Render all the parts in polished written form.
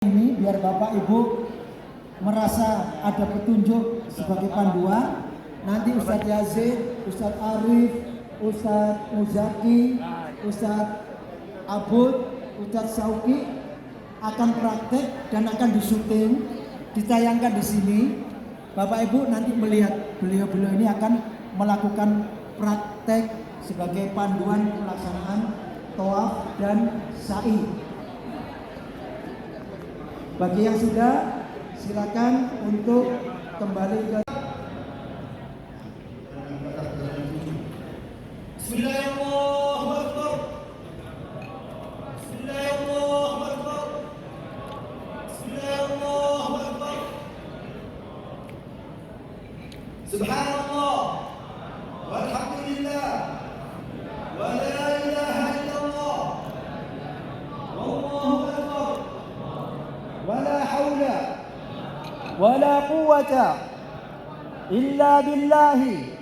Ini biar Bapak Ibu merasa ada petunjuk sebagai panduan. Nanti Ustadz Yazid, Ustadz Arif, Ustadz Muzaki, Ustadz Abud, Ustadz Sauki akan praktek dan akan disyuting, ditayangkan di sini. Bapak Ibu nanti melihat beliau-beliau ini akan melakukan praktek sebagai panduan pelaksanaan tawaf dan sa'i. Bagi yang sudah, silakan untuk kembali ke Bismillahirrahmanirrahim. Bismillahirrahmanirrahim. Bismillahirrahmanirrahim. Subhanallah walhamdulillah wa la ilaha illallah wallahu akbar wa la haula wa la quwwata illa billahi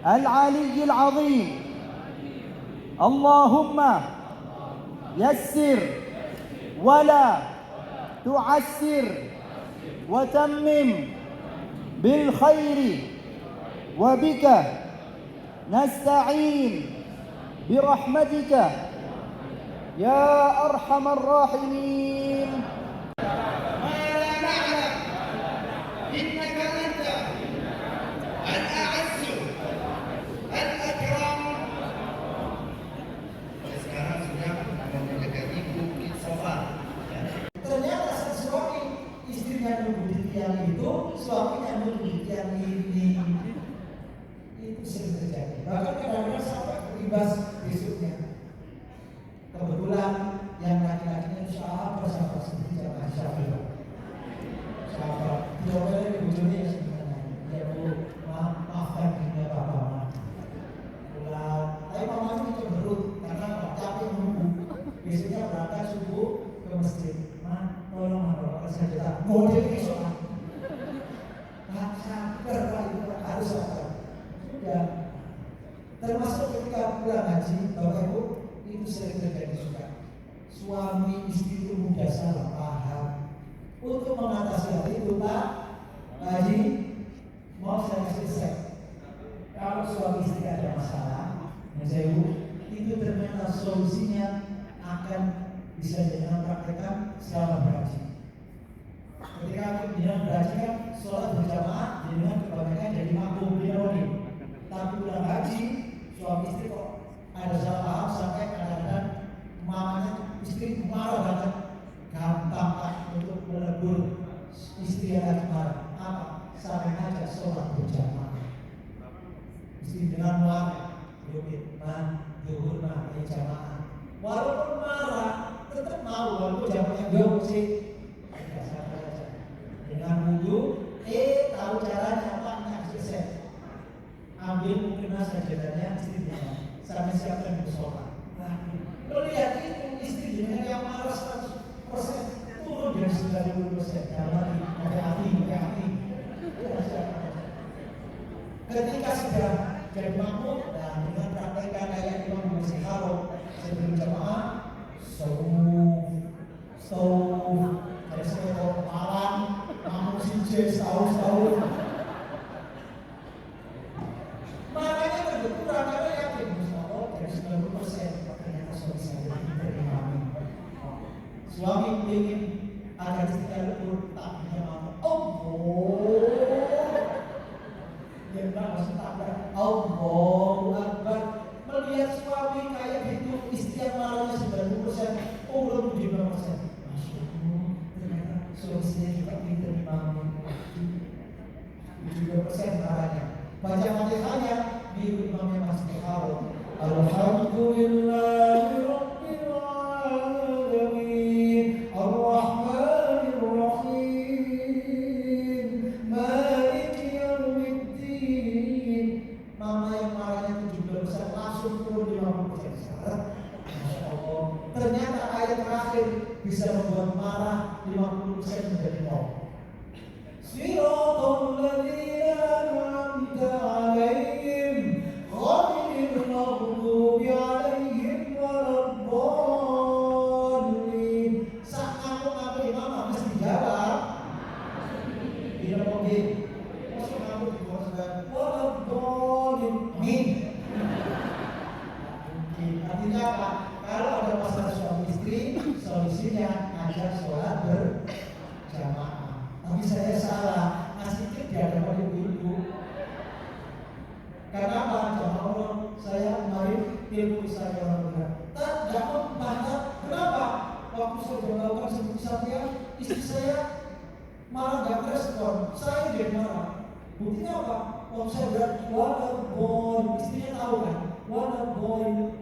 al-'aliyyil 'azim. Allahumma yassir wa la tu'assir wa tammim bil khairi wa bika nasta'in bi rahmatika ya arhamar rahimin. إنك أنت الأعز الأكرم. Sekarang sudah mendekati Bukit Safa. Ternyata suami istrinya duduk di tiang itu, suaminya duduk di tiang ini. Itu sering terjadi. Bahkan kadang-kadang sampai berimbas besoknya. Kebetulan yang laki-lakinya sahabat seperti jamaah Syafi'i. Sahabat, diomelin bujurnya sebenarnya. Ya Bu, maafkan dia Bapak. Pulang, tapi mamanya itu berut karena capek menunggu. Besoknya berangkat subuh ke masjid. Tolong saya kita model besok. Sabar Pak, itu harus sabar. Sudah. Termasuk ketika pulang haji, Bapak Ibu, itu sering terjadi juga. Suami istri itu mudah salah paham. Untuk mengatasi hal itu, Pak Haji, mau saya selesai. Kalau suami istri ada masalah, itu ternyata solusinya akan bisa dengan praktekkan selama berhaji. Ketika dengan berhaji kan sholat berjamaah dengan kebanyakan jadi makmum binoni. Tapi pulang haji, suami istri kok ada salah paham sampai kadang-kadang mamanya istri marah banget. Gampang Pak untuk menegur istri yang lagi marah. Apa? Sampai aja sholat berjamaah. Istri dengan marah, yuk duhur jamaah. Walaupun marah, tetap mau walaupun jamaahnya jauh sih. Santai aja. Dengan wudhu, tahu caranya apa? Nggak selesai. Ambil mukena sajadahnya istrinya, sampai siapkan musola. Lo lihat itu istri dengan yang marah 100% turun dari 90%. Jangan pakai hati. Ketika sudah jadi makmum, dan dengan praktekkan kayak Imam Bukhari sebelum jamaah, dari sekolah malam, makmum sijil setahun. Makanya berkurang karena yakin dari 90% ternyata suami saya dari imam. Suami ingin agar istrinya lebur, tak punya Allah. Dia langsung tabrak Allahu Akbar. Melihat suami kayak gitu, istri yang marahnya 90%, belum 75%. Masya Allah, ternyata solusinya juga pinter imam. 70% marahnya. Baca Fatihahnya di imamnya Mas Bukhari. Alhamdulillahi Rabbil Alamin Ar-Rahmanir Rahim Maliki Yawmiddin. Mama yang marahnya 70% langsung turun 50%. Masya Allah. Ternyata ayat terakhir bisa membuat marah 50% menjadi 0. Siratal ladzina an'amta 'alaihim ghairil maghdubi 'alaihim waladdallin. Saat aku ngajak sholat berjamaah. Tapi saya salah, ngasih tip di hadapan ibu-ibu. Karena apa? Jamaah Allah, saya kemarin ilmu saya orang benar. Tak membantah. Kenapa? Waktu saya melakukan seperti saya, istri saya malah nggak respon. Saya jadi marah. Buktinya apa? Waktu saya bilang, what a boy, istrinya tahu kan? What a boy.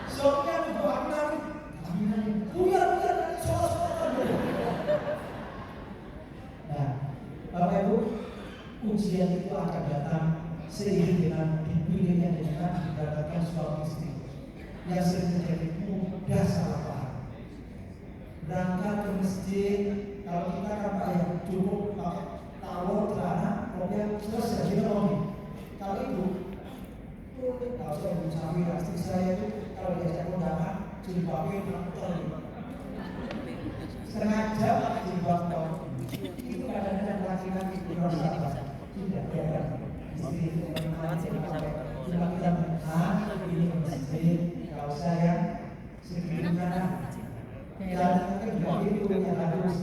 Suaminya juga nangis. Buyar, soal-soal. Nah, Bapak Ibu, ujian itu akan datang seiring dengan dipilihnya dengan didapatkan suami istri yang sering terjadi mudah salah paham. Berangkat ke masjid, kalau kita kan Pak ya cukup pakai tawar celana, kemudian terus jadi romi. Kalau itu, kalau saya berusaha istri saya itu kalau diajak undangan jilbabnya putar setengah jam pakai jilbab kau. Itu kadang-kadang laki-laki kurang sabar. Tidak ada istri itu memang cuma kita menahan ini ke masjid. Kalau saya segitunya dan juga itu yang harus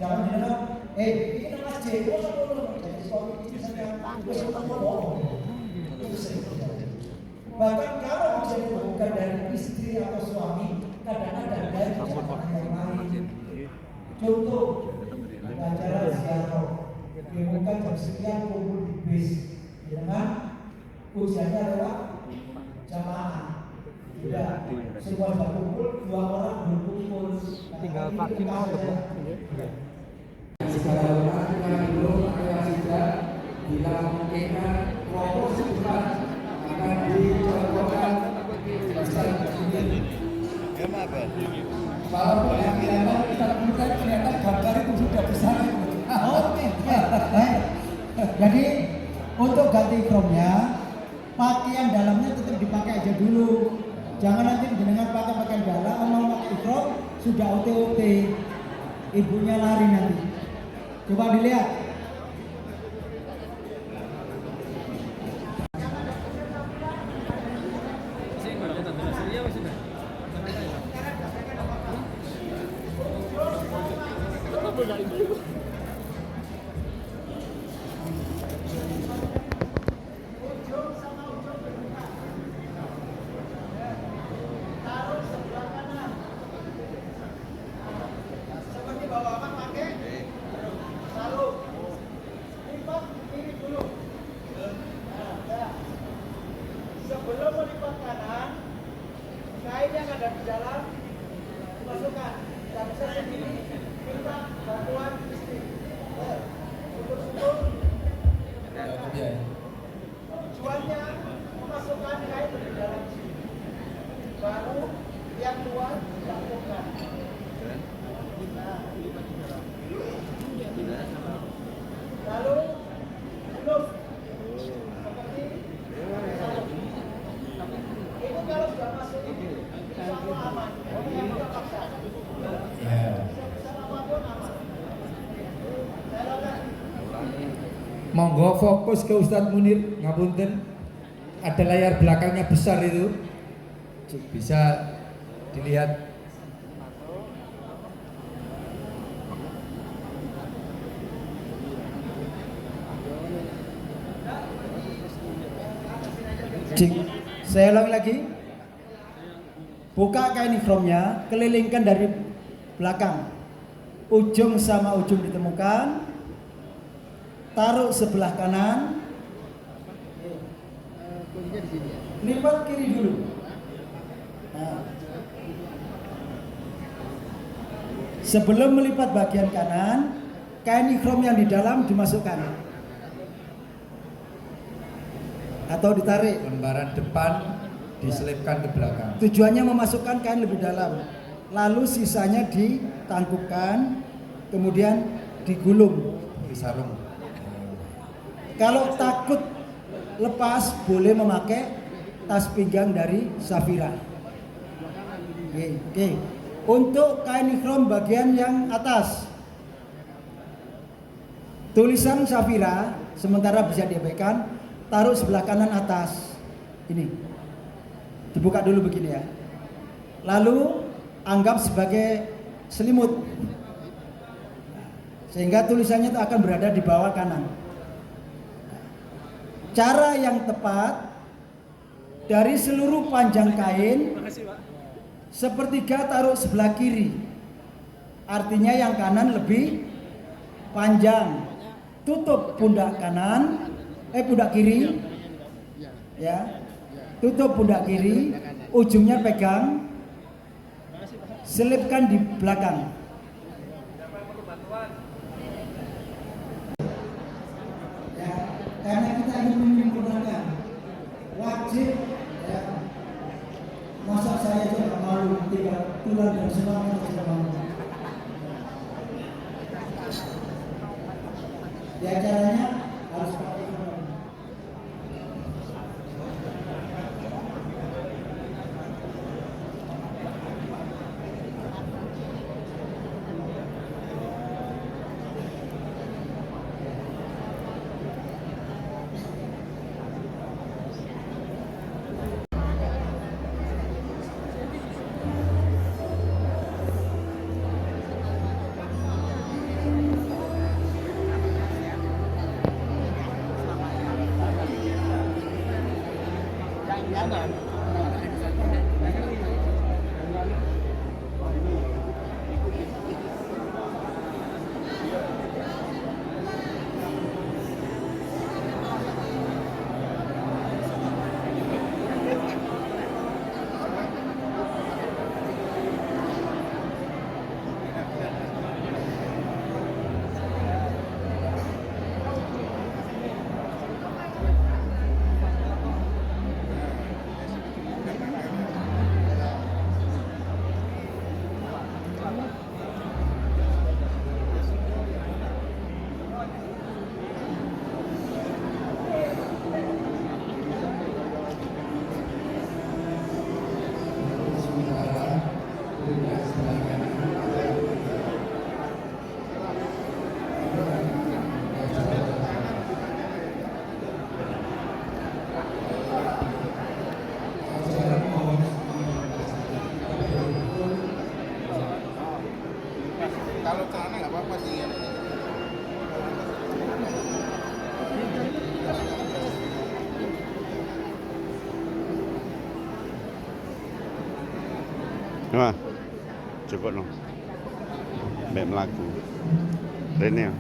jangan bilang, ini masjid, bahkan kalau menjadi bukan dari istri atau suami, kadang-kadang dari yang lain. Contoh, acara ziarah, diumumkan jam sekian kumpul di bis, dengan ujiannya adalah jamaah. Tidak, semua sudah kumpul, 2 orang berkumpul. Tinggal vaksin mau segala orang yang belum ada tidak bila memungkinkan kelompok setempat akan dicontohkan ini. Walaupun yang kelihatan kita bukan kelihatan gambar itu sudah besar. Oke, baik. Jadi untuk ganti ikromnya, pakaian dalamnya tetap dipakai aja dulu. Jangan nanti dengan pakai pakaian dalam, mau pakai ikrom sudah OT-OT, ibunya lari nanti. Coba dilihat. Sebelum melipat kanan, kain yang ada di dalam dimasukkan. Tidak bisa sendiri, minta bantuan istri. Syukur-syukur. Tujuannya memasukkan kain di dalam sini. Baru yang luar dilakukan. Lalu belum seperti itu kalau sudah masuk ini sama aman, yang tidak paksa. Sama pun aman. Monggo fokus ke Ustadz Munir, ngapunten. Ada layar belakangnya besar itu, bisa dilihat. Saya ulangi lagi. Buka kain ikromnya, kelilingkan dari belakang. Ujung sama ujung ditemukan. Taruh sebelah kanan. Lipat kiri dulu. Nah. Sebelum melipat bagian kanan, kain ikhram yang di dalam dimasukkan atau ditarik. Lembaran depan diselipkan ke belakang. Tujuannya memasukkan kain lebih dalam. Lalu sisanya ditangkupkan, kemudian digulung. Di sarung. Kalau takut lepas, boleh memakai tas pinggang dari Safira. Oke. Untuk kain ikhram bagian yang atas, tulisan Safira sementara bisa diabaikan, taruh sebelah kanan atas. Ini dibuka dulu begini ya. Lalu anggap sebagai selimut, sehingga tulisannya itu akan berada di bawah kanan. Cara yang tepat, dari seluruh panjang kain sepertiga taruh sebelah kiri, artinya yang kanan lebih panjang. Tutup pundak pundak kiri ya, tutup pundak kiri, ujungnya pegang, selipkan di belakang. Ya, karena kita ingin menyempurnakan, wajib ya. Masa saya juga malu ketika tulang dan semangat tidak mau. Ya caranya harus pakai ini. Kalau celana nggak apa-apa sih ya. Wah, cukup dong. Baik melaku. Rene ya.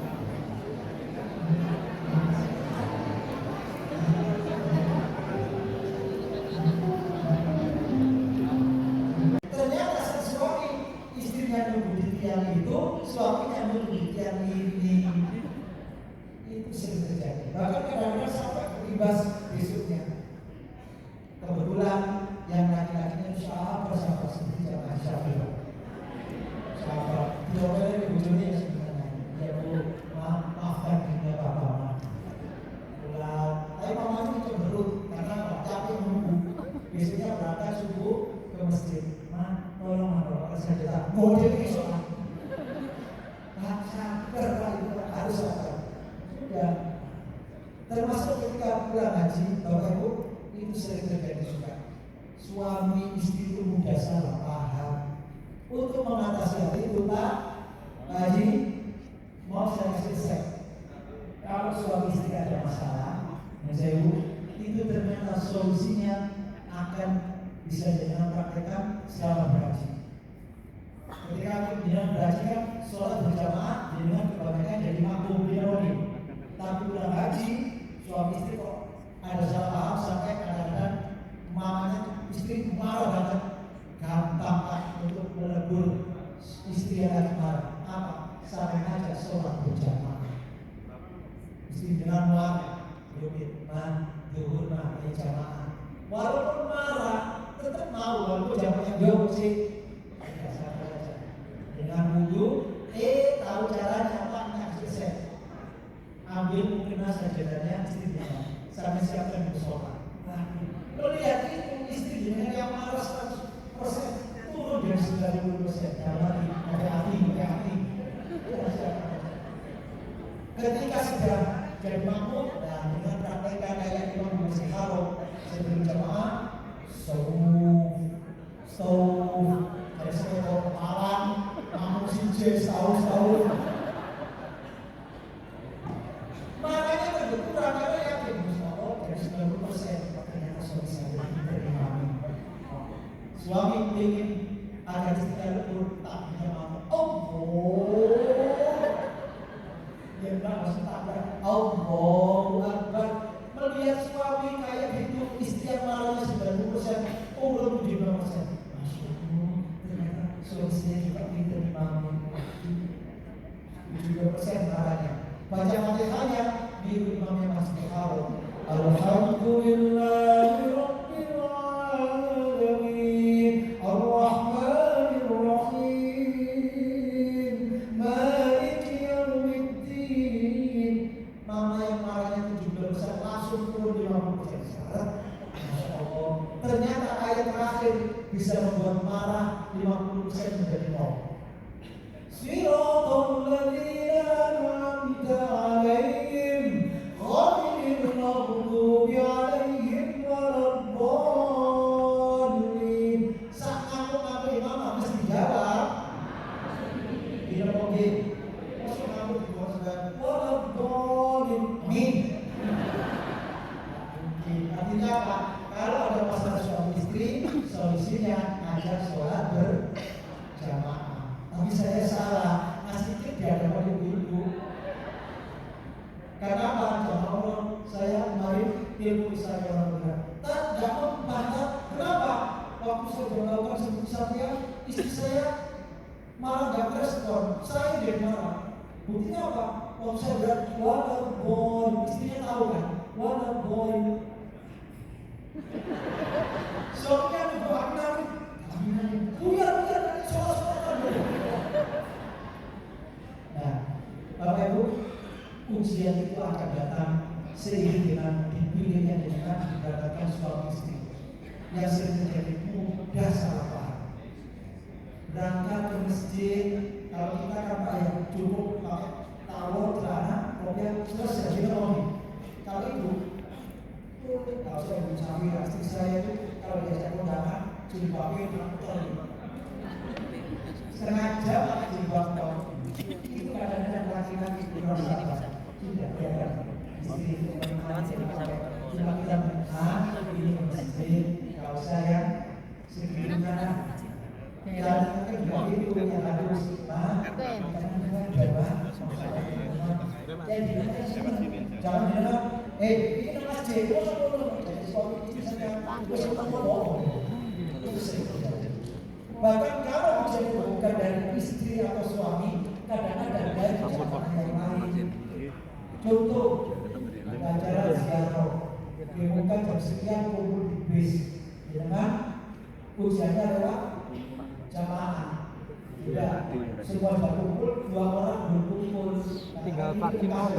Ternyata suami istrinya nunggu di tiang itu, suaminya nunggu di tiang ini. Itu sering terjadi. Bahkan kadang-kadang sampai berimbas besoknya. Kebetulan yang laki-lakinya sahabat seperti jamaah Syafi'iyah. Sahabat, diomelin bujurnya sebenarnya. Ya Bu, maafkan dunia Bapak. Pulang, tapi mama itu cemberut karena capek nunggu. Biasanya berangkat subuh ke masjid. Tolong Bapak saya model esok. Sabar Pak, itu harus sabar. Sudah. Termasuk ketika pulang haji, Bapak Ibu, itu sering terjadi juga. Suami istri itu mudah salah paham. Untuk mengatasi hal itu Pak Haji, mau saya kasih resep. Kalau suami istri ada masalah, itu ternyata solusinya akan bisa dengan praktekkan selama berhaji. Ketika dengan berhaji kan sholat berjamaah dengan kebanyakan jadi makmum binaroni. Tapi pulang haji, suami istri kok ada salah paham sampai kadang-kadang mamanya istri marah banget. Gampang Pak untuk menegur istri yang lagi marah. Apa? Sampai aja sholat berjamaah. Istri dengan marah, yuk duhur jamaah. Walaupun marah, tetap mau walaupun jamnya jauh sih. Sabar aja. Dengan wudhu, tahu caranya apa? Kasih set. Ambil mukena sajadahnya istrinya, sampai siapkan sholat. Nah, lo lihat itu istri dengan yang marah 100% turun dari 90%. Jangan pakai hati. Ketika sudah jadi makmum, dan dengan praktekkan kayak Imam Muslim sebelum jamaah ingin agar istrinya lebur, tak bisa mau. Ya mbak, maksud tak Allahu Akbar. Melihat suami kayak gitu, istri yang marahnya 90%, belum 75%. Masya Allah, ternyata suaminya juga diterima 70% marahnya. Baca Fatihahnya di imamnya Masjid Haram. Alhamdulillahi Rabbil Alamin, Ar-Rahmanir Rahim, Maliki Yaumiddin. Mama yang marahnya 70% langsung turun 50%. Masya Allah. Ternyata ayat terakhir bisa membuat marah 50% menjadi 0. Siratal ladzina an'amta 'alaihim ghairil maghdubi 'alaihim waladdallin. Saat kamu imam mesti jawab. Tidak mungkin. Masuk kamu di bawah sedang waladdallin. Amin. Artinya apa? Kalau ada masalah suami istri, solusinya ajak sholat berjamaah. Tapi saya salah, ngasih tip di hadapan ibu-ibu. Karena apa? Jamaah Allah, saya kemarin ilmu saya orang benar. Tak membantah. Kenapa? Waktu saya melakukan seperti saya, istri saya malah gak respon. Saya dia marah. Buktinya apa? Waktu saya berat, walaupun istrinya tahu kan, walaupun suaminya didoakan, buyar, sholat. Nah, Bapak Ibu, ujian itu akan datang seiring dengan dipilihnya dengan mendapatkan suami istri yang sering terjadi mudah salah paham. Berangkat ke masjid, kalau kita kan Pak ya cukup pakai tawar celana, kemudian selesai kita lobby. Kalau itu, kalau saya mencari istri saya itu kalau diajak kondangan, jilbabnya setengah jam pakai jilbab tol. Itu kadang-kadang laki-laki berasa tidak biarkan istri itu menikmati cuma kita ini ke masjid, kalau saya segitunya dan juga itu yang harus jangan bilang ini masjid jadi suami istri saya bahkan kalau jadi bukan dari istri atau suami, kadang-kadang dari yang lain. Contoh, acara ziarah, diumumkan jam sekian kumpul di bis, dengan ujiannya adalah jamaah. Tidak, semua sudah kumpul, 2 orang berkumpul. Tinggal Pak Kim mau